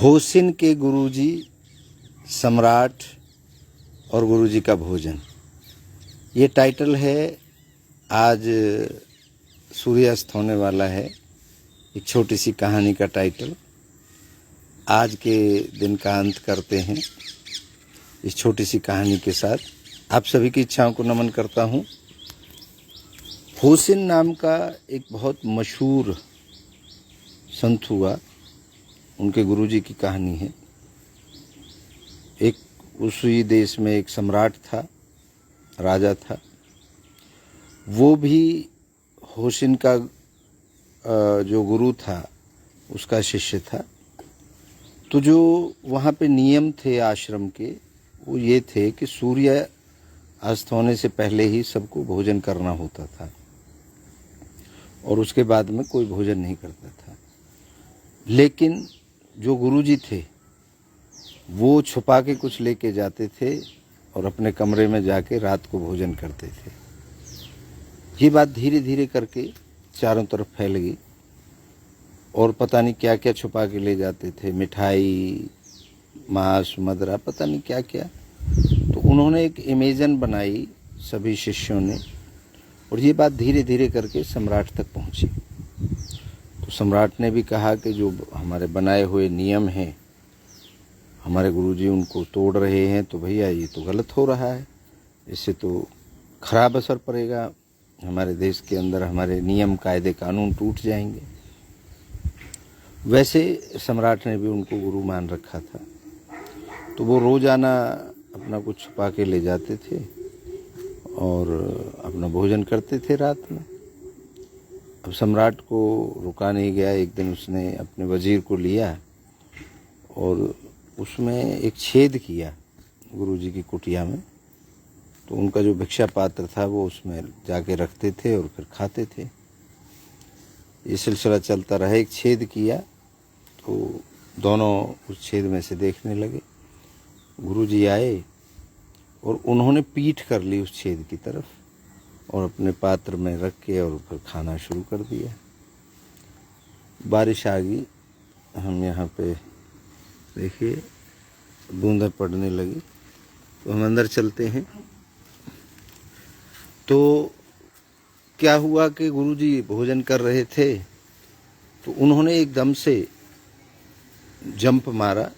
होशिन के गुरुजी, सम्राट और गुरुजी का भोजन, ये टाइटल है। आज सूर्यास्त होने वाला है। एक छोटी सी कहानी का टाइटल। आज के दिन का अंत करते हैं इस छोटी सी कहानी के साथ। आप सभी की इच्छाओं को नमन करता हूँ। होशिन नाम का एक बहुत मशहूर संत हुआ, उनके गुरुजी की कहानी है। एक उसी देश में एक सम्राट था, राजा था। वो भी होशिन का जो गुरु था उसका शिष्य था। तो जो वहाँ पे नियम थे आश्रम के, वो ये थे कि सूर्य अस्त होने से पहले ही सबको भोजन करना होता था और उसके बाद में कोई भोजन नहीं करता था। लेकिन जो गुरुजी थे वो छुपा के कुछ लेके जाते थे और अपने कमरे में जाके रात को भोजन करते थे। ये बात धीरे धीरे करके चारों तरफ फैल गई और पता नहीं क्या क्या छुपा के ले जाते थे, मिठाई, मांस, मदरा, पता नहीं क्या क्या। तो उन्होंने एक इमेजन बनाई सभी शिष्यों ने, और ये बात धीरे धीरे करके सम्राट तक पहुंची। तो सम्राट ने भी कहा कि जो हमारे बनाए हुए नियम हैं, हमारे गुरुजी उनको तोड़ रहे हैं, तो भैया ये तो गलत हो रहा है, इससे तो खराब असर पड़ेगा हमारे देश के अंदर, हमारे नियम कायदे कानून टूट जाएंगे। वैसे सम्राट ने भी उनको गुरु मान रखा था। तो वो रोजाना अपना कुछ छुपा के ले जाते थे और अपना भोजन करते थे रात में। अब सम्राट को रुका नहीं गया। एक दिन उसने अपने वजीर को लिया और उसमें एक छेद किया गुरुजी की कुटिया में। तो उनका जो भिक्षा पात्र था वो उसमें जाके रखते थे और फिर खाते थे। ये सिलसिला चलता रहा। एक छेद किया तो दोनों उस छेद में से देखने लगे। गुरुजी आए और उन्होंने पीठ कर ली उस छेद की तरफ और अपने पात्र में रख के और फिर खाना शुरू कर दिया। बारिश आ गई। हम यहाँ पे देखिए बूंदें पड़ने लगी। तो हम अंदर चलते हैं। तो क्या हुआ कि गुरुजी भोजन कर रहे थे तो उन्होंने एकदम से जंप मारा।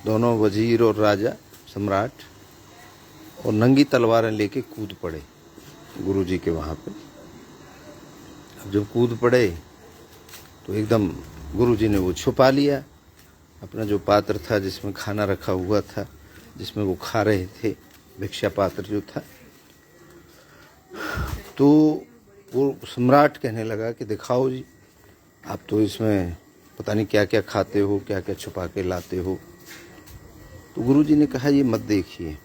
दोनों वजीर और राजा, सम्राट, और नंगी तलवारें लेके कूद पड़े गुरुजी के वहाँ पे। अब जब कूद पड़े तो एकदम गुरुजी ने वो छुपा लिया, अपना जो पात्र था जिसमें खाना रखा हुआ था, जिसमें वो खा रहे थे, भिक्षा पात्र जो था। तो वो सम्राट कहने लगा कि दिखाओ जी, आप तो इसमें पता नहीं क्या क्या खाते हो, क्या क्या छुपा के लाते हो। तो गुरुजी ने कहा ये मत देखिए,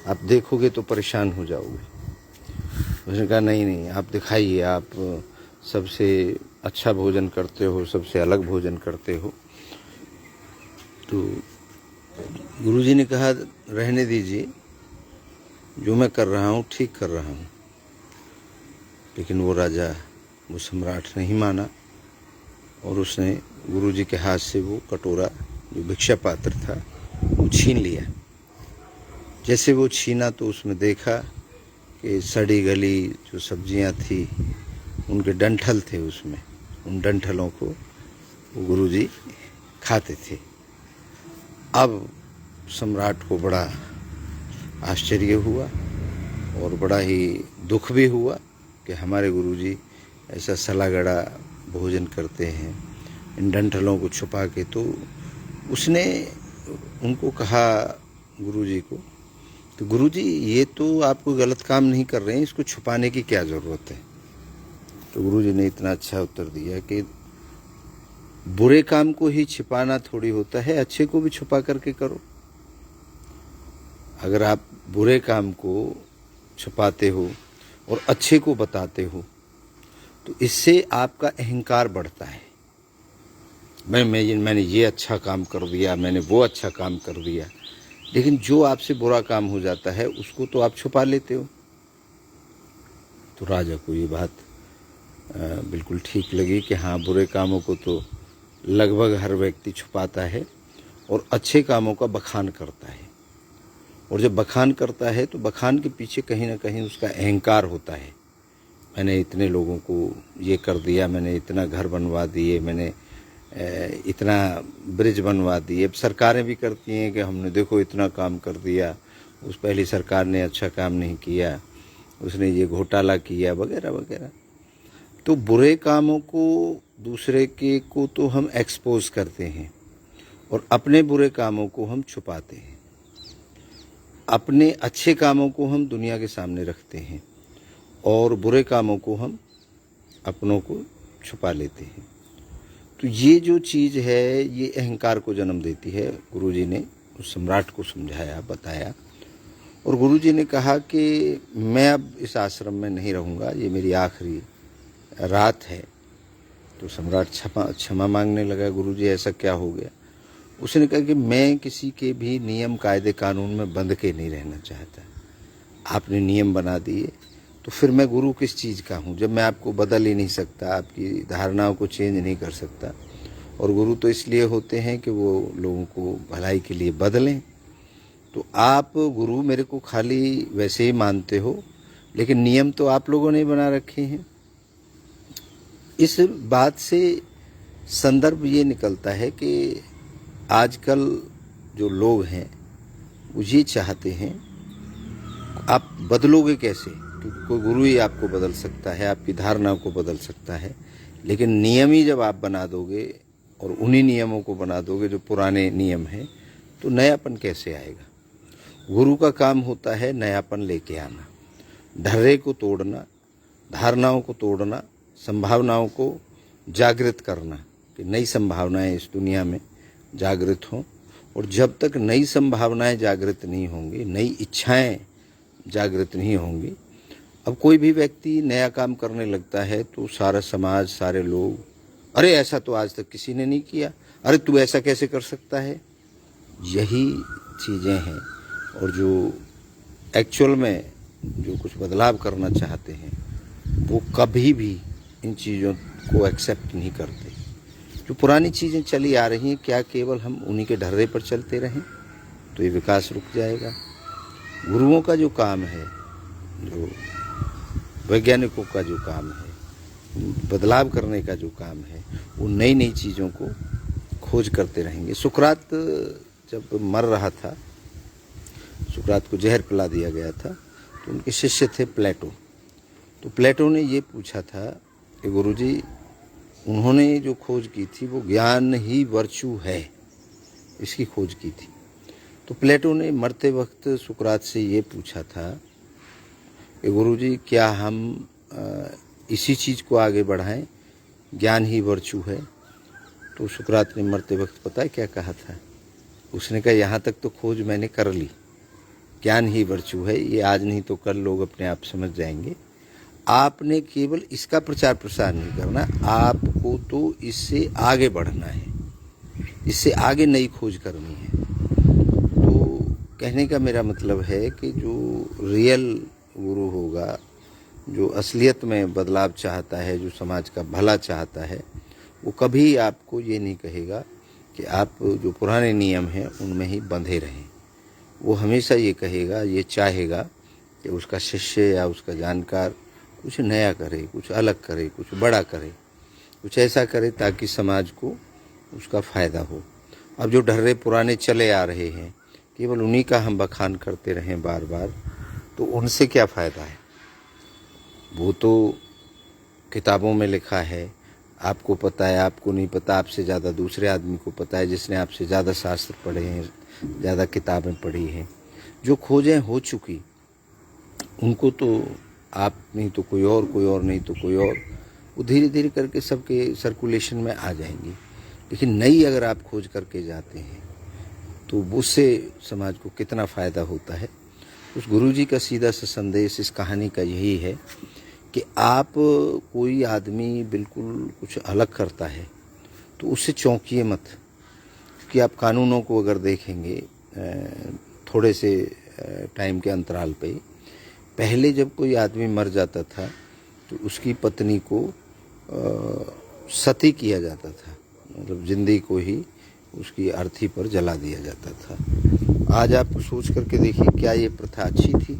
आप देखोगे तो परेशान हो जाओगे। उसने कहा नहीं नहीं, आप दिखाइए, आप सबसे अच्छा भोजन करते हो, सबसे अलग भोजन करते हो। तो गुरुजी ने कहा रहने दीजिए, जो मैं कर रहा हूँ ठीक कर रहा हूँ। लेकिन वो राजा, वो सम्राट नहीं माना और उसने गुरुजी के हाथ से वो कटोरा, जो भिक्षा पात्र था, वो छीन लिया। जैसे वो छीना तो उसमें देखा कि सड़ी गली जो सब्जियां थी, उनके डंठल थे उसमें। उन डंठलों को वो गुरुजी खाते थे। अब सम्राट को बड़ा आश्चर्य हुआ और बड़ा ही दुख भी हुआ कि हमारे गुरुजी ऐसा सला गड़ा भोजन करते हैं इन डंठलों को छुपा के। तो उसने उनको कहा गुरुजी को, तो गुरुजी ये तो आप कोई गलत काम नहीं कर रहे हैं, इसको छुपाने की क्या ज़रूरत है। तो गुरुजी ने इतना अच्छा उत्तर दिया कि बुरे काम को ही छिपाना थोड़ी होता है, अच्छे को भी छुपा करके करो। अगर आप बुरे काम को छुपाते हो और अच्छे को बताते हो तो इससे आपका अहंकार बढ़ता है। मैंने ये अच्छा काम कर दिया, मैंने वो अच्छा काम कर दिया। लेकिन जो आपसे बुरा काम हो जाता है उसको तो आप छुपा लेते हो। तो राजा को ये बात बिल्कुल ठीक लगी कि हाँ, बुरे कामों को तो लगभग हर व्यक्ति छुपाता है और अच्छे कामों का बखान करता है। और जब बखान करता है तो बखान के पीछे कहीं ना कहीं उसका अहंकार होता है। मैंने इतने लोगों को ये कर दिया, मैंने इतना घर बनवा दिए, मैंने इतना ब्रिज बनवा दिए। अब सरकारें भी करती हैं कि हमने देखो इतना काम कर दिया, उस पहली सरकार ने अच्छा काम नहीं किया, उसने ये घोटाला किया वगैरह वगैरह। तो बुरे कामों को दूसरे के को तो हम एक्सपोज करते हैं और अपने बुरे कामों को हम छुपाते हैं। अपने अच्छे कामों को हम दुनिया के सामने रखते हैं और बुरे कामों को हम अपनों को छुपा लेते हैं। तो ये जो चीज़ है ये अहंकार को जन्म देती है। गुरुजी ने उस सम्राट को समझाया, बताया, और गुरुजी ने कहा कि मैं अब इस आश्रम में नहीं रहूँगा, ये मेरी आखिरी रात है। तो सम्राट क्षमा मांगने लगा, गुरुजी ऐसा क्या हो गया? उसने कहा कि मैं किसी के भी नियम कायदे कानून में बंध के नहीं रहना चाहता। आपने नियम बना दिए तो फिर मैं गुरु किस चीज़ का हूँ, जब मैं आपको बदल ही नहीं सकता, आपकी धारणाओं को चेंज नहीं कर सकता। और गुरु तो इसलिए होते हैं कि वो लोगों को भलाई के लिए बदलें। तो आप गुरु मेरे को खाली वैसे ही मानते हो, लेकिन नियम तो आप लोगों ने बना रखे हैं। इस बात से संदर्भ ये निकलता है कि आजकल जो लोग हैं वो ये चाहते हैं आप बदलोगे कैसे, क्योंकि कोई गुरु ही आपको बदल सकता है, आपकी धारणाओं को बदल सकता है। लेकिन नियम ही जब आप बना दोगे और उन्हीं नियमों को बना दोगे जो पुराने नियम हैं, तो नयापन कैसे आएगा? गुरु का काम होता है नयापन लेके आना, ढर्रे को तोड़ना, धारणाओं को तोड़ना, संभावनाओं को जागृत करना कि नई संभावनाएं इस दुनिया में जागृत हों। और जब तक नई संभावनाएं जागृत नहीं होंगी, नई इच्छाएं जागृत नहीं होंगी, अब कोई भी व्यक्ति नया काम करने लगता है तो सारा समाज, सारे लोग, अरे ऐसा तो आज तक किसी ने नहीं किया, अरे तू ऐसा कैसे कर सकता है। यही चीज़ें हैं। और जो एक्चुअल में जो कुछ बदलाव करना चाहते हैं वो कभी भी इन चीज़ों को एक्सेप्ट नहीं करते। जो पुरानी चीज़ें चली आ रही हैं, क्या केवल हम उन्हीं के ढर्रे पर चलते रहें तो ये विकास रुक जाएगा? गुरुओं का जो काम है, जो वैज्ञानिकों का जो काम है, बदलाव करने का जो काम है, वो नई नई चीज़ों को खोज करते रहेंगे। सुकरात जब मर रहा था, सुकरात को जहर पिला दिया गया था, तो उनके शिष्य थे प्लेटो। तो प्लेटो ने ये पूछा था कि गुरुजी, उन्होंने जो खोज की थी वो ज्ञान ही वर्चू है, इसकी खोज की थी। तो प्लेटो ने मरते वक्त सुकरात से ये पूछा था कि गुरुजी, क्या हम इसी चीज़ को आगे बढ़ाएं, ज्ञान ही वर्चू है? तो सुकरात ने मरते वक्त पता है क्या कहा था? उसने कहा, यहाँ तक तो खोज मैंने कर ली, ज्ञान ही वर्चू है, ये आज नहीं तो कल लोग अपने आप समझ जाएंगे। आपने केवल इसका प्रचार प्रसार नहीं करना, आपको तो इससे आगे बढ़ना है, इससे आगे नई खोज करनी है। तो कहने का मेरा मतलब है कि जो रियल गुरु होगा, जो असलियत में बदलाव चाहता है, जो समाज का भला चाहता है, वो कभी आपको ये नहीं कहेगा कि आप जो पुराने नियम हैं उनमें ही बंधे रहें। वो हमेशा ये कहेगा, ये चाहेगा कि उसका शिष्य या उसका जानकार कुछ नया करे, कुछ अलग करे, कुछ बड़ा करे, कुछ ऐसा करे ताकि समाज को उसका फ़ायदा हो। अब जो ढर्रे पुराने चले आ रहे हैं, केवल उन्हीं का हम बखान करते रहें बार बार, तो उनसे क्या फ़ायदा है? वो तो किताबों में लिखा है, आपको पता है, आपको नहीं पता, आपसे ज़्यादा दूसरे आदमी को पता है, जिसने आपसे ज़्यादा शास्त्र पढ़े हैं, ज़्यादा किताबें पढ़ी हैं। जो खोजें हो चुकी उनको तो आप नहीं तो कोई और नहीं तो कोई और, वो धीरे धीरे करके सबके सर्कुलेशन में आ जाएंगी। लेकिन नई अगर आप खोज करके जाते हैं तो उससे समाज को कितना फ़ायदा होता है। उस गुरुजी का सीधा सा संदेश इस कहानी का यही है कि आप कोई आदमी बिल्कुल कुछ अलग करता है तो उससे चौंकिए मत, कि आप कानूनों को अगर देखेंगे थोड़े से टाइम के अंतराल पे, पहले जब कोई आदमी मर जाता था तो उसकी पत्नी को सती किया जाता था, मतलब जिंदगी को ही उसकी अर्थी पर जला दिया जाता था। आज आप सोच करके देखिए, क्या ये प्रथा अच्छी थी?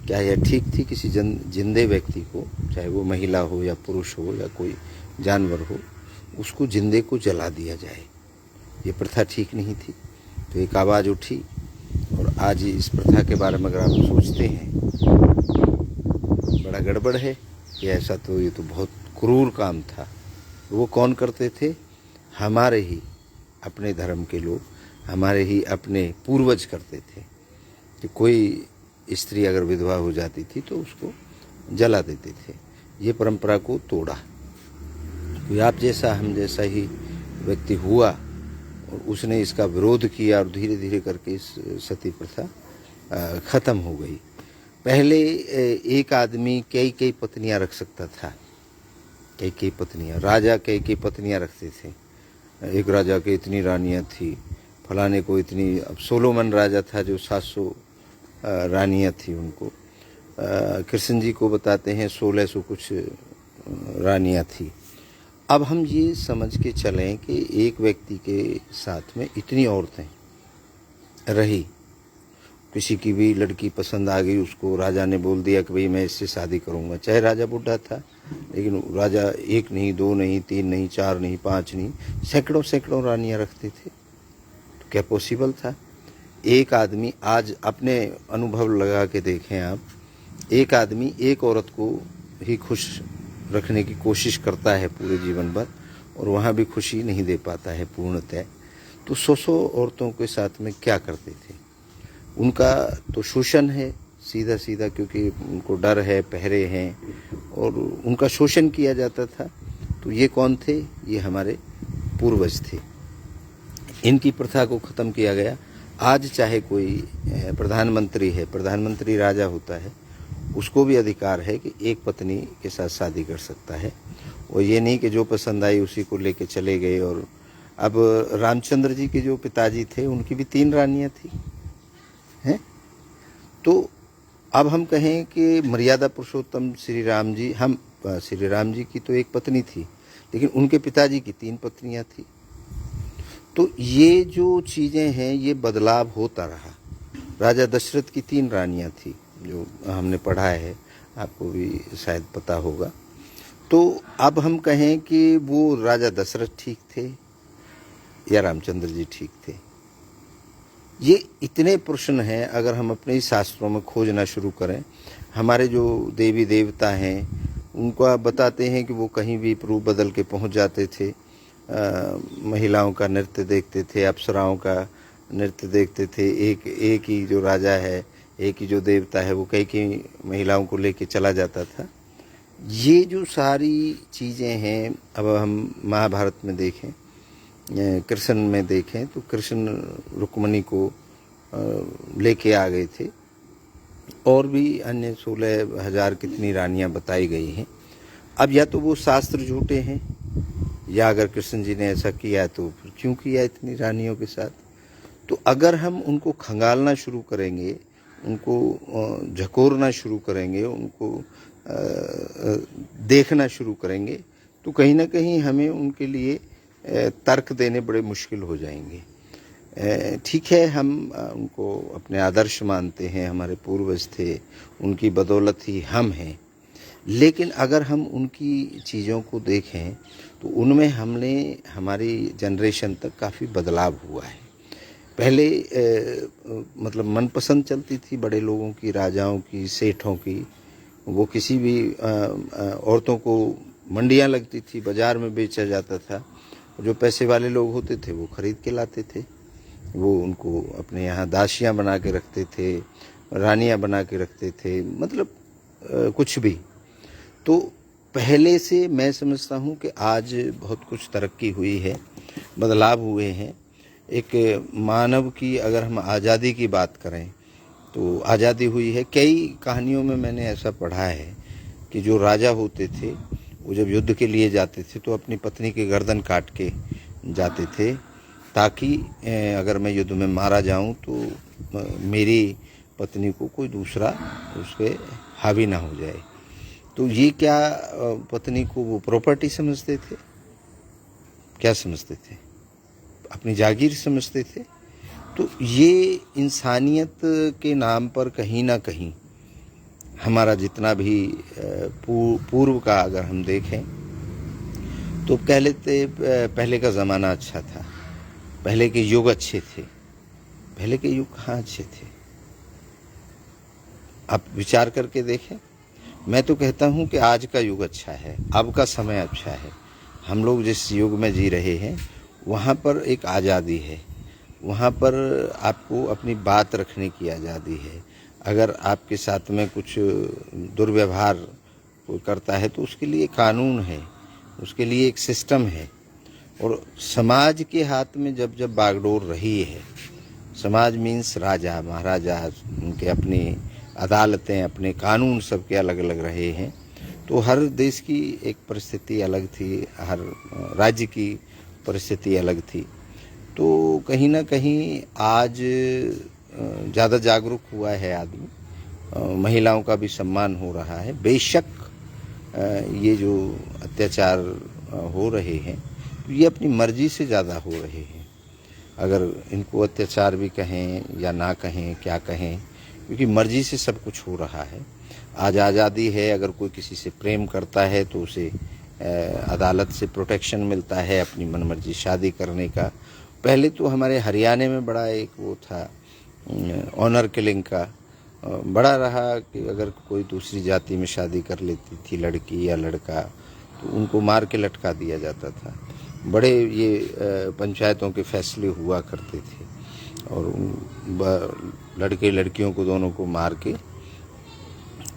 क्या यह ठीक थी? किसी जिंदे व्यक्ति को, चाहे वो महिला हो या पुरुष हो या कोई जानवर हो, उसको जिंदे को जला दिया जाए, ये प्रथा ठीक नहीं थी। तो एक आवाज़ उठी और आज इस प्रथा के बारे में अगर आप सोचते हैं, बड़ा गड़बड़ है कि ऐसा, तो ये तो बहुत क्रूर काम था। वो कौन करते थे? हमारे ही अपने धर्म के लोग, हमारे ही अपने पूर्वज करते थे कि कोई स्त्री अगर विधवा हो जाती थी तो उसको जला देते थे। ये परंपरा को तोड़ा। कोई आप जैसा हम जैसा ही व्यक्ति हुआ और उसने इसका विरोध किया और धीरे धीरे करके इस सती प्रथा ख़त्म हो गई। पहले एक आदमी कई कई पत्नियां रख सकता था, कई कई पत्नियां, राजा कई कई पत्नियां रखते थे। एक राजा के इतनी रानियां थी, फलाने को इतनी। अब सोलोमन राजा था जो 700 रानियां थी उनको। कृष्ण जी को बताते हैं 1600 कुछ रानियां थी। अब हम ये समझ के चलें कि एक व्यक्ति के साथ में इतनी औरतें रही, किसी की भी लड़की पसंद आ गई, उसको राजा ने बोल दिया कि भाई मैं इससे शादी करूंगा। चाहे राजा बूढ़ा था, लेकिन राजा एक नहीं, दो नहीं, तीन नहीं, चार नहीं, पांच नहीं, सैकड़ों सैकड़ों रानियां रखते थे। तो क्या पॉसिबल था? एक आदमी, आज अपने अनुभव लगा के देखें आप, एक आदमी एक औरत को ही खुश रखने की कोशिश करता है पूरे जीवन भर, और वहाँ भी खुशी नहीं दे पाता है पूर्णतः। तो 100 औरतों के साथ में क्या करते थे? उनका तो शोषण है सीधा सीधा, क्योंकि उनको डर है, पहरे हैं, और उनका शोषण किया जाता था। तो ये कौन थे? ये हमारे पूर्वज थे। इनकी प्रथा को ख़त्म किया गया। आज चाहे कोई प्रधानमंत्री है, प्रधानमंत्री राजा होता है, उसको भी अधिकार है कि एक पत्नी के साथ शादी कर सकता है, और ये नहीं कि जो पसंद आई उसी को लेके चले गए। और अब रामचंद्र जी के जो पिताजी थे, उनकी भी 3 रानियां थी हैं। तो अब हम कहें कि मर्यादा पुरुषोत्तम श्री राम जी, हम श्री राम जी की तो एक पत्नी थी, लेकिन उनके पिताजी की 3 पत्नियां थी। तो ये जो चीज़ें हैं, ये बदलाव होता रहा। राजा दशरथ की 3 रानियां थी, जो हमने पढ़ा है, आपको भी शायद पता होगा। तो अब हम कहें कि वो राजा दशरथ ठीक थे या रामचंद्र जी ठीक थे? ये इतने प्रश्न हैं। अगर हम अपने ही शास्त्रों में खोजना शुरू करें, हमारे जो देवी देवता हैं उनको बताते हैं कि वो कहीं भी रूप बदल के पहुंच जाते थे। महिलाओं का नृत्य देखते थे, अप्सराओं का नृत्य देखते थे। एक ही जो राजा है, एक ही जो देवता है, वो कई महिलाओं को लेके चला जाता था। ये जो सारी चीज़ें हैं, अब हम महाभारत में देखें, कृष्ण में देखें, तो कृष्ण रुक्मिणी को लेके आ गए थे, और भी अन्य 16,000 कितनी रानियां बताई गई हैं। अब या तो वो शास्त्र झूठे हैं, या अगर कृष्ण जी ने ऐसा किया तो फिर क्यों किया इतनी रानियों के साथ? तो अगर हम उनको खंगालना शुरू करेंगे, उनको झकोरना शुरू करेंगे, उनको देखना शुरू करेंगे, तो कहीं ना कहीं हमें उनके लिए तर्क देने बड़े मुश्किल हो जाएंगे। ठीक है, हम उनको अपने आदर्श मानते हैं, हमारे पूर्वज थे, उनकी बदौलत ही हम हैं। लेकिन अगर हम उनकी चीज़ों को देखें तो उनमें हमने, हमारी जनरेशन तक काफ़ी बदलाव हुआ है। पहले मतलब मनपसंद चलती थी बड़े लोगों की, राजाओं की, सेठों की। वो किसी भी औरतों को, मंडियां लगती थी, बाज़ार में बेचा जाता था। जो पैसे वाले लोग होते थे वो खरीद के लाते थे, वो उनको अपने यहाँ दासियां बना के रखते थे, रानियां बना के रखते थे, मतलब कुछ भी। तो पहले से मैं समझता हूँ कि आज बहुत कुछ तरक्की हुई है, बदलाव हुए हैं। एक मानव की अगर हम आज़ादी की बात करें तो आज़ादी हुई है। कई कहानियों में मैंने ऐसा पढ़ा है कि जो राजा होते थे वो जब युद्ध के लिए जाते थे तो अपनी पत्नी की गर्दन काट के जाते थे, ताकि अगर मैं युद्ध में मारा जाऊं तो मेरी पत्नी को कोई दूसरा उस पर हावी ना हो जाए। तो ये क्या पत्नी को वो प्रॉपर्टी समझते थे? क्या समझते थे? अपनी जागीर समझते थे। तो ये इंसानियत के नाम पर कहीं ना कहीं हमारा जितना भी पूर्व का अगर हम देखें तो कह लेते पहले का ज़माना अच्छा था, पहले के युग अच्छे थे। पहले के युग कहाँ अच्छे थे? आप विचार करके देखें। मैं तो कहता हूँ कि आज का युग अच्छा है, अब का समय अच्छा है। हम लोग जिस युग में जी रहे हैं वहाँ पर एक आज़ादी है, वहाँ पर आपको अपनी बात रखने की आज़ादी है। अगर आपके साथ में कुछ दुर्व्यवहार कोई करता है तो उसके लिए कानून है, उसके लिए एक सिस्टम है। और समाज के हाथ में जब जब बागडोर रही है, समाज मीन्स राजा महाराजा, उनके अपनी अदालतें, अपने कानून सबके अलग अलग रहे हैं, तो हर देश की एक परिस्थिति अलग थी, हर राज्य की परिस्थिति अलग थी। तो कहीं ना कहीं आज ज़्यादा जागरूक हुआ है आदमी, महिलाओं का भी सम्मान हो रहा है। बेशक ये जो अत्याचार हो रहे हैं ये अपनी मर्जी से ज़्यादा हो रहे हैं। अगर इनको अत्याचार भी कहें या ना कहें, क्या कहें, क्योंकि मर्जी से सब कुछ हो रहा है। आज आज़ादी है, अगर कोई किसी से प्रेम करता है तो उसे अदालत से प्रोटेक्शन मिलता है अपनी मनमर्जी शादी करने का। पहले तो हमारे हरियाणा में बड़ा एक वो था ऑनर किलिंग का, बड़ा रहा कि अगर कोई दूसरी जाति में शादी कर लेती थी लड़की या लड़का तो उनको मार के लटका दिया जाता था। बड़े ये पंचायतों के फैसले हुआ करते थे और लड़के लड़कियों को दोनों को मार के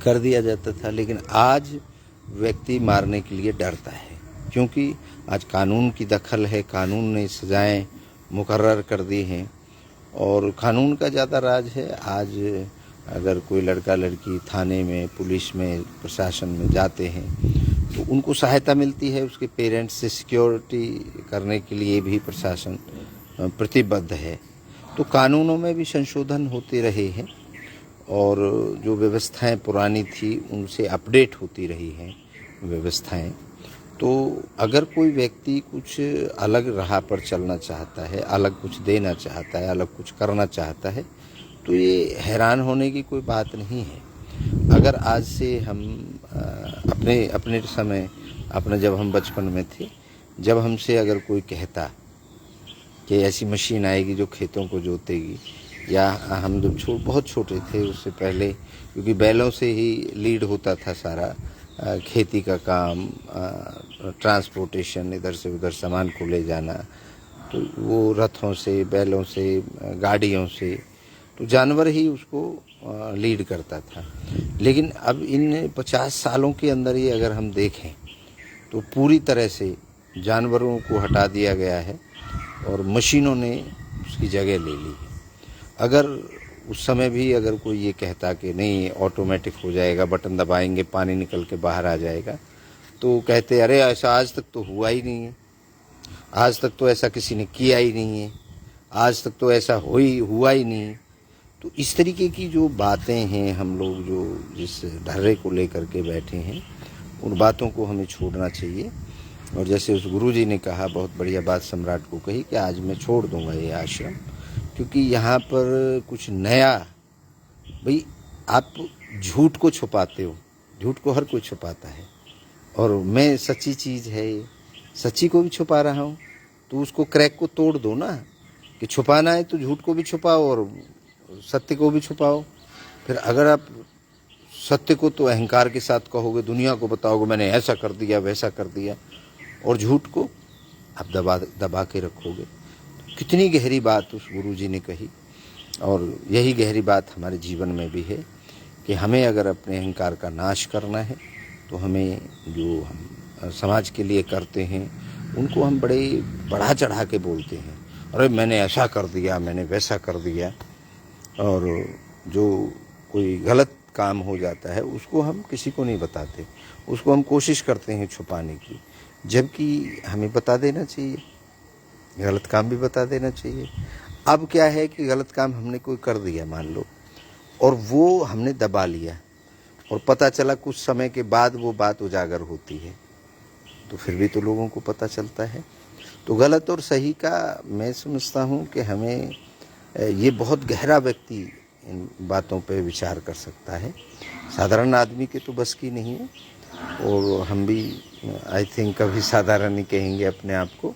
कर दिया जाता था। लेकिन आज व्यक्ति मारने के लिए डरता है, क्योंकि आज कानून की दखल है, कानून ने सजाएं मुकर्रर कर दी हैं और कानून का ज़्यादा राज है। आज अगर कोई लड़का लड़की थाने में, पुलिस में, प्रशासन में जाते हैं तो उनको सहायता मिलती है, उसके पेरेंट्स से सिक्योरिटी करने के लिए भी प्रशासन प्रतिबद्ध है। तो कानूनों में भी संशोधन होते रहे हैं और जो व्यवस्थाएं पुरानी थी उनसे अपडेट होती रही हैं व्यवस्थाएं। तो अगर कोई व्यक्ति कुछ अलग राह पर चलना चाहता है, अलग कुछ देना चाहता है, अलग कुछ करना चाहता है, तो ये हैरान होने की कोई बात नहीं है। अगर आज से हम अपने समय, जब हम बचपन में थे, जब हमसे अगर कोई कहता कि ऐसी मशीन आएगी जो खेतों को जोतेगी, या हम जब बहुत छोटे थे उससे पहले, क्योंकि बैलों से ही लीड होता था सारा खेती का काम, ट्रांसपोर्टेशन, इधर से उधर सामान को ले जाना, तो वो रथों से, बैलों से, गाड़ियों से, तो जानवर ही उसको लीड करता था। लेकिन अब इन 50 सालों के अंदर ही अगर हम देखें तो पूरी तरह से जानवरों को हटा दिया गया है और मशीनों ने उसकी जगह ले ली है। अगर उस समय भी अगर कोई ये कहता कि नहीं ऑटोमेटिक हो जाएगा, बटन दबाएंगे पानी निकल के बाहर आ जाएगा, तो कहते अरे ऐसा आज तक तो हुआ ही नहीं है, आज तक तो ऐसा किसी ने किया ही नहीं है, आज तक तो ऐसा हुआ ही नहीं। तो इस तरीके की जो बातें हैं, हम लोग जो जिस ढर्रे को लेकर के बैठे हैं, उन बातों को हमें छोड़ना चाहिए। और जैसे उस गुरुजी ने कहा, बहुत बढ़िया बात सम्राट को कही कि आज मैं छोड़ दूंगा ये आश्रम, क्योंकि यहाँ पर कुछ नया, भाई आप झूठ को छुपाते हो, झूठ को हर कोई छुपाता है, और मैं सच्ची चीज़ है, सच्ची को भी छुपा रहा हूँ, तो उसको क्रैक को तोड़ दो ना, कि छुपाना है तो झूठ को भी छुपाओ और सत्य को भी छुपाओ। फिर अगर आप सत्य को तो अहंकार के साथ कहोगे, दुनिया को बताओगे मैंने ऐसा कर दिया वैसा कर दिया, और झूठ को आप दबा के रखोगे। कितनी गहरी बात उस गुरुजी ने कही, और यही गहरी बात हमारे जीवन में भी है कि हमें अगर अपने अहंकार का नाश करना है तो हमें जो हम समाज के लिए करते हैं उनको हम बड़े बढ़ा चढ़ा के बोलते हैं, अरे मैंने ऐसा कर दिया, मैंने वैसा कर दिया, और जो कोई गलत काम हो जाता है उसको हम किसी को नहीं बताते, उसको हम कोशिश करते हैं छुपाने की, जबकि हमें बता देना चाहिए, गलत काम भी बता देना चाहिए। अब क्या है कि गलत काम हमने कोई कर दिया मान लो, और वो हमने दबा लिया, और पता चला कुछ समय के बाद वो बात उजागर होती है, तो फिर भी तो लोगों को पता चलता है। तो गलत और सही का मैं समझता हूँ कि हमें ये बहुत गहरा व्यक्ति इन बातों पे विचार कर सकता है, साधारण आदमी के तो बस की नहीं है। और हम भी आई थिंक कभी साधारण नहीं कहेंगे अपने आप को,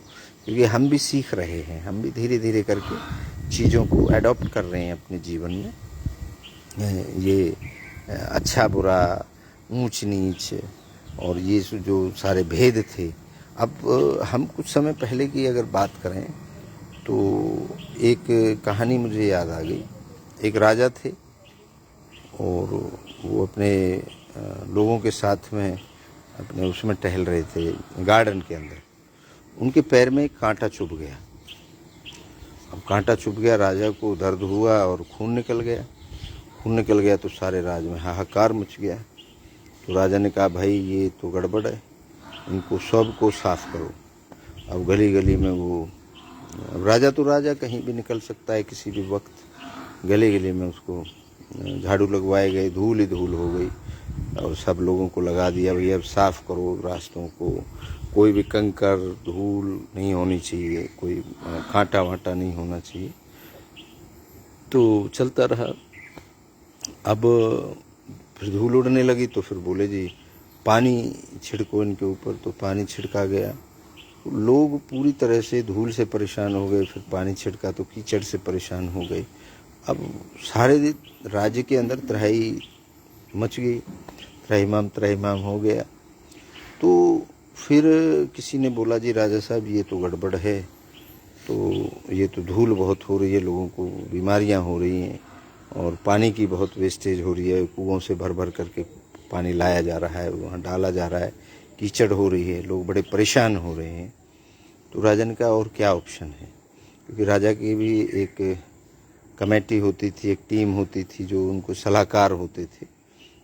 क्योंकि हम भी सीख रहे हैं, हम भी धीरे धीरे करके चीज़ों को एडॉप्ट कर रहे हैं अपने जीवन में। ये अच्छा बुरा, ऊंच नीच और ये जो सारे भेद थे, अब हम कुछ समय पहले की अगर बात करें तो एक कहानी मुझे याद आ गई। एक राजा थे और वो अपने लोगों के साथ में अपने उसमें टहल रहे थे गार्डन के अंदर। उनके पैर में एक कांटा चुभ गया। अब कांटा चुभ गया, राजा को दर्द हुआ और खून निकल गया। खून निकल गया तो सारे राज्य में हाहाकार मच गया। तो राजा ने कहा, भाई ये तो गड़बड़ है, इनको सब को साफ करो। अब गली गली में वो, अब राजा तो राजा कहीं भी निकल सकता है किसी भी वक्त। गली गली में उसको झाड़ू लगवाए गए, धूल ही धूल हो गई और सब लोगों को लगा दिया, भाई अब साफ करो रास्तों को, कोई भी कंकर धूल नहीं होनी चाहिए, कोई कांटा वांटा नहीं होना चाहिए। तो चलता रहा। अब फिर धूल उड़ने लगी तो फिर बोले जी पानी छिड़को इनके ऊपर। तो पानी छिड़का गया। लोग पूरी तरह से धूल से परेशान हो गए, फिर पानी छिड़का तो कीचड़ से परेशान हो गए। अब सारे राज्य के अंदर त्राही मच गई, त्राहिमाम हो गया। तो फिर किसी ने बोला, जी राजा साहब ये तो गड़बड़ है, तो ये तो धूल बहुत हो रही है, लोगों को बीमारियां हो रही हैं और पानी की बहुत वेस्टेज हो रही है, कुओं से भर भर करके पानी लाया जा रहा है, वहाँ डाला जा रहा है, कीचड़ हो रही है, लोग बड़े परेशान हो रहे हैं। तो राजा ने कहा और क्या ऑप्शन है, क्योंकि राजा की भी एक कमेटी होती थी, एक टीम होती थी जो उनको सलाहकार होते थे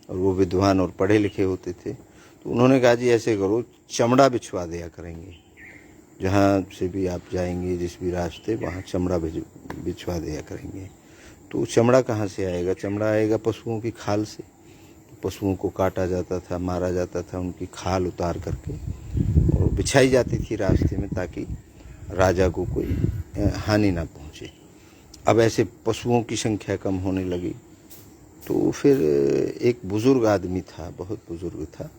और वो विद्वान और पढ़े लिखे होते थे। तो उन्होंने कहा, जी ऐसे करो, चमड़ा बिछवा दिया करेंगे, जहाँ से भी आप जाएंगे जिस भी रास्ते, वहाँ चमड़ा बिछवा दिया करेंगे। तो चमड़ा कहाँ से आएगा? चमड़ा आएगा पशुओं की खाल से। पशुओं को काटा जाता था, मारा जाता था, उनकी खाल उतार करके और बिछाई जाती थी रास्ते में, ताकि राजा को कोई हानि ना पहुँचे। अब ऐसे पशुओं की संख्या कम होने लगी। तो फिर एक बुज़ुर्ग आदमी था, बहुत बुज़ुर्ग था,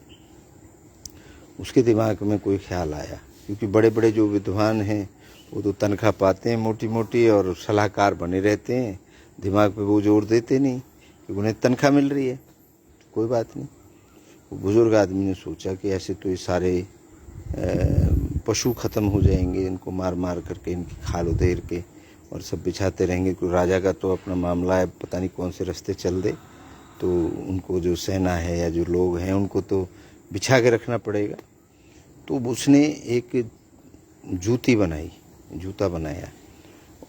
उसके दिमाग में कोई ख्याल आया, क्योंकि बड़े बड़े जो विद्वान हैं वो तो तनख्वाह पाते हैं मोटी मोटी और सलाहकार बने रहते हैं, दिमाग पे वो जोर देते नहीं कि उन्हें तनख्वाह मिल रही है, कोई बात नहीं। वो बुज़ुर्ग आदमी ने सोचा कि ऐसे तो ये सारे पशु ख़त्म हो जाएंगे, इनको मार मार करके इनकी खाल उधेर के और सब बिछाते रहेंगे। कोई राजा का तो अपना मामला है, पता नहीं कौन से रास्ते चल दे, तो उनको जो सेना है या जो लोग हैं उनको तो बिछा के रखना पड़ेगा। तो उसने एक जूता बनाया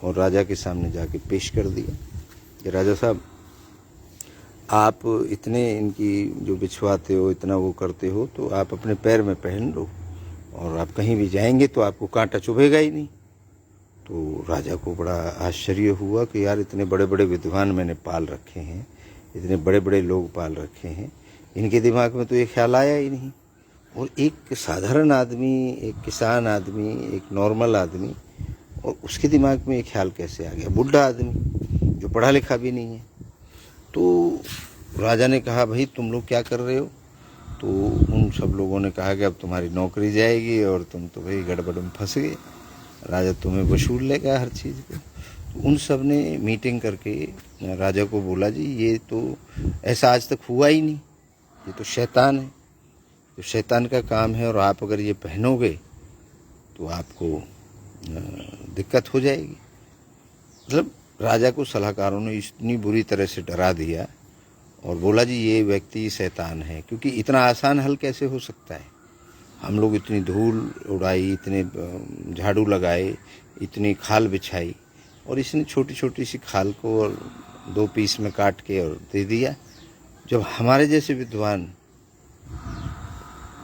और राजा के सामने जाके पेश कर दिया कि राजा साहब, आप इतने इनकी जो बिछवाते हो, इतना वो करते हो, तो आप अपने पैर में पहन लो और आप कहीं भी जाएंगे तो आपको कांटा चुभेगा ही नहीं। तो राजा को बड़ा आश्चर्य हुआ कि यार इतने बड़े बड़े विद्वान मैंने पाल रखे हैं, इतने बड़े बड़े लोग पाल रखे हैं, इनके दिमाग में तो ये ख्याल आया ही नहीं। और एक साधारण आदमी, एक किसान आदमी, एक नॉर्मल आदमी, और उसके दिमाग में ये ख्याल कैसे आ गया? बुढ़ा आदमी जो पढ़ा लिखा भी नहीं है। तो राजा ने कहा, भाई तुम लोग क्या कर रहे हो? तो उन सब लोगों ने कहा कि अब तुम्हारी नौकरी जाएगी और तुम तो भाई गड़बड़ में फंस गए, राजा तुम्हें वसूल लेगा हर चीज़ को। तो उन सब ने मीटिंग करके राजा को बोला, जी ये तो ऐसा आज तक हुआ ही नहीं, ये तो शैतान है, तो शैतान का काम है, और आप अगर ये पहनोगे तो आपको दिक्कत हो जाएगी। मतलब राजा को सलाहकारों ने इतनी बुरी तरह से डरा दिया और बोला, जी ये व्यक्ति शैतान है, क्योंकि इतना आसान हल कैसे हो सकता है? हम लोग इतनी धूल उड़ाई, इतने झाड़ू लगाए, इतनी खाल बिछाई, और इसने छोटी छोटी सी खाल को और 2 पीस में काट के और दे दिया। जब हमारे जैसे विद्वान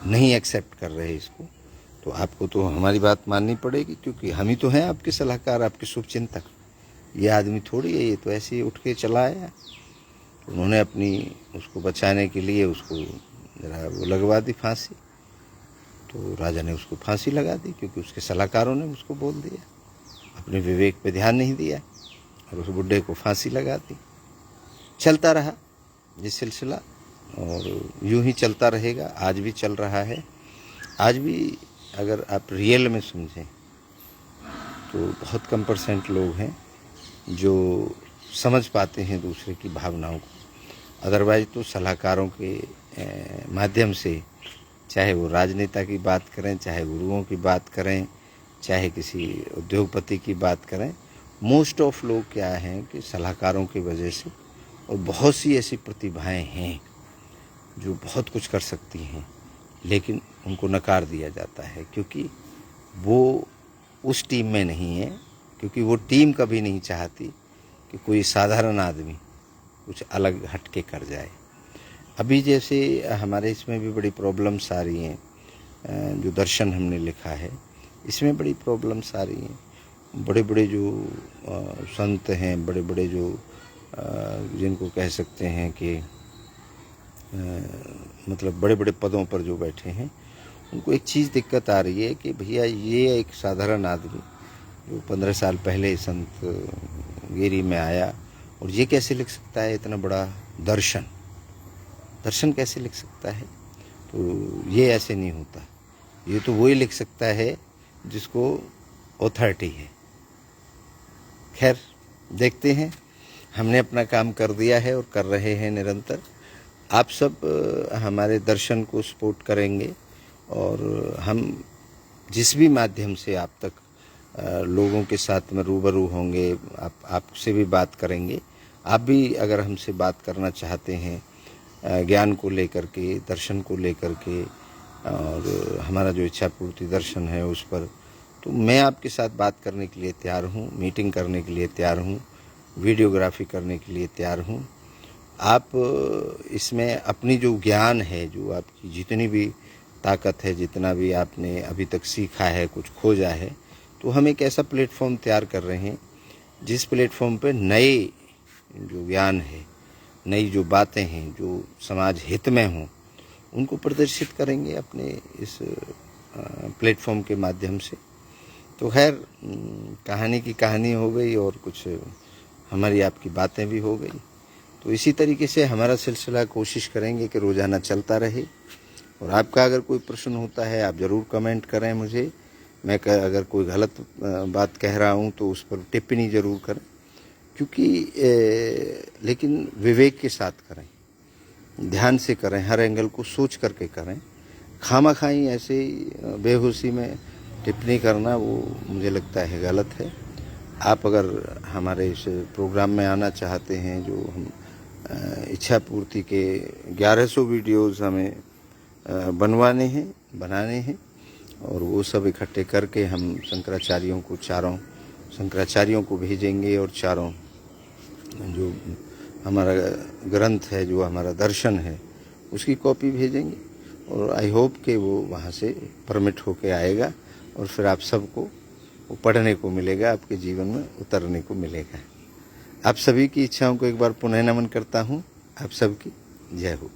नहीं एक्सेप्ट कर रहे इसको, तो आपको तो हमारी बात माननी पड़ेगी, क्योंकि हम ही तो हैं आपके सलाहकार, आपके शुभचिंतक। ये आदमी थोड़ी है, ये तो ऐसे ही उठ के चला आया। उन्होंने अपनी उसको बचाने के लिए उसको जरा वो लगवा दी फांसी। तो राजा ने उसको फांसी लगा दी, क्योंकि उसके सलाहकारों ने उसको बोल दिया, अपने विवेक पे ध्यान नहीं दिया और उस बुड्ढे को फांसी लगा दी। चलता रहा ये सिलसिला और यूं ही चलता रहेगा। आज भी चल रहा है। आज भी अगर आप रियल में समझें तो बहुत कम % लोग हैं जो समझ पाते हैं दूसरे की भावनाओं को। अदरवाइज तो सलाहकारों के माध्यम से, चाहे वो राजनेता की बात करें, चाहे गुरुओं की बात करें, चाहे किसी उद्योगपति की बात करें, मोस्ट ऑफ लोग क्या हैं कि सलाहकारों की वजह से, और बहुत सी ऐसी प्रतिभाएं हैं जो बहुत कुछ कर सकती हैं, लेकिन उनको नकार दिया जाता है क्योंकि वो उस टीम में नहीं है, क्योंकि वो टीम कभी नहीं चाहती कि कोई साधारण आदमी कुछ अलग हट के कर जाए। अभी जैसे हमारे इसमें भी बड़ी प्रॉब्लम्स आ रही हैं, जो दर्शन हमने लिखा है इसमें बड़ी प्रॉब्लम्स आ रही हैं। बड़े बड़े जो संत हैं, बड़े बड़े जो जिनको कह सकते हैं कि मतलब बड़े बड़े पदों पर जो बैठे हैं, उनको एक चीज़ दिक्कत आ रही है कि भैया ये एक साधारण आदमी जो 15 साल पहले संत गिरी में आया, और ये कैसे लिख सकता है इतना बड़ा दर्शन कैसे लिख सकता है? तो ये ऐसे नहीं होता। ये तो वही लिख सकता है जिसको ऑथोरिटी है। खैर, देखते हैं। हमने अपना काम कर दिया है और कर रहे हैं निरंतर। आप सब हमारे दर्शन को सपोर्ट करेंगे और हम जिस भी माध्यम से आप तक लोगों के साथ में रूबरू होंगे, आपसे भी बात करेंगे। आप भी अगर हमसे बात करना चाहते हैं ज्ञान को लेकर के, दर्शन को लेकर के, और हमारा जो इच्छा पूर्ति दर्शन है उस पर, तो मैं आपके साथ बात करने के लिए तैयार हूँ, मीटिंग करने के लिए तैयार हूँ, वीडियोग्राफी करने के लिए तैयार हूँ। आप इसमें अपनी जो ज्ञान है, जो आपकी जितनी भी ताकत है, जितना भी आपने अभी तक सीखा है, कुछ खोजा है, तो हम एक ऐसा प्लेटफॉर्म तैयार कर रहे हैं जिस प्लेटफॉर्म पे नए जो ज्ञान है, नई जो बातें हैं जो समाज हित में हों, उनको प्रदर्शित करेंगे अपने इस प्लेटफॉर्म के माध्यम से। तो खैर, कहानी की कहानी हो गई और कुछ हमारी आपकी बातें भी हो गई। तो इसी तरीके से हमारा सिलसिला कोशिश करेंगे कि रोज़ाना चलता रहे। और आपका अगर कोई प्रश्न होता है आप ज़रूर कमेंट करें मुझे। मैं अगर कोई गलत बात कह रहा हूँ तो उस पर टिप्पणी ज़रूर करें, क्योंकि लेकिन विवेक के साथ करें, ध्यान से करें, हर एंगल को सोच करके करें। खामखाई ऐसे बेहोशी में टिप्पणी करना वो मुझे लगता है गलत है। आप अगर हमारे इस प्रोग्राम में आना चाहते हैं, जो हम इच्छा पूर्ति के 1100 वीडियोज़ हमें बनाने हैं और वो सब इकट्ठे करके हम शंकराचार्यों को, चारों शंकराचार्यों को भेजेंगे और चारों जो हमारा ग्रंथ है, जो हमारा दर्शन है, उसकी कॉपी भेजेंगे। और आई होप कि वो वहाँ से परमिट होके आएगा और फिर आप सबको वो पढ़ने को मिलेगा, आपके जीवन में उतरने को मिलेगा। आप सभी की इच्छाओं को एक बार पुनः नमन करता हूँ। आप सबकी जय हो।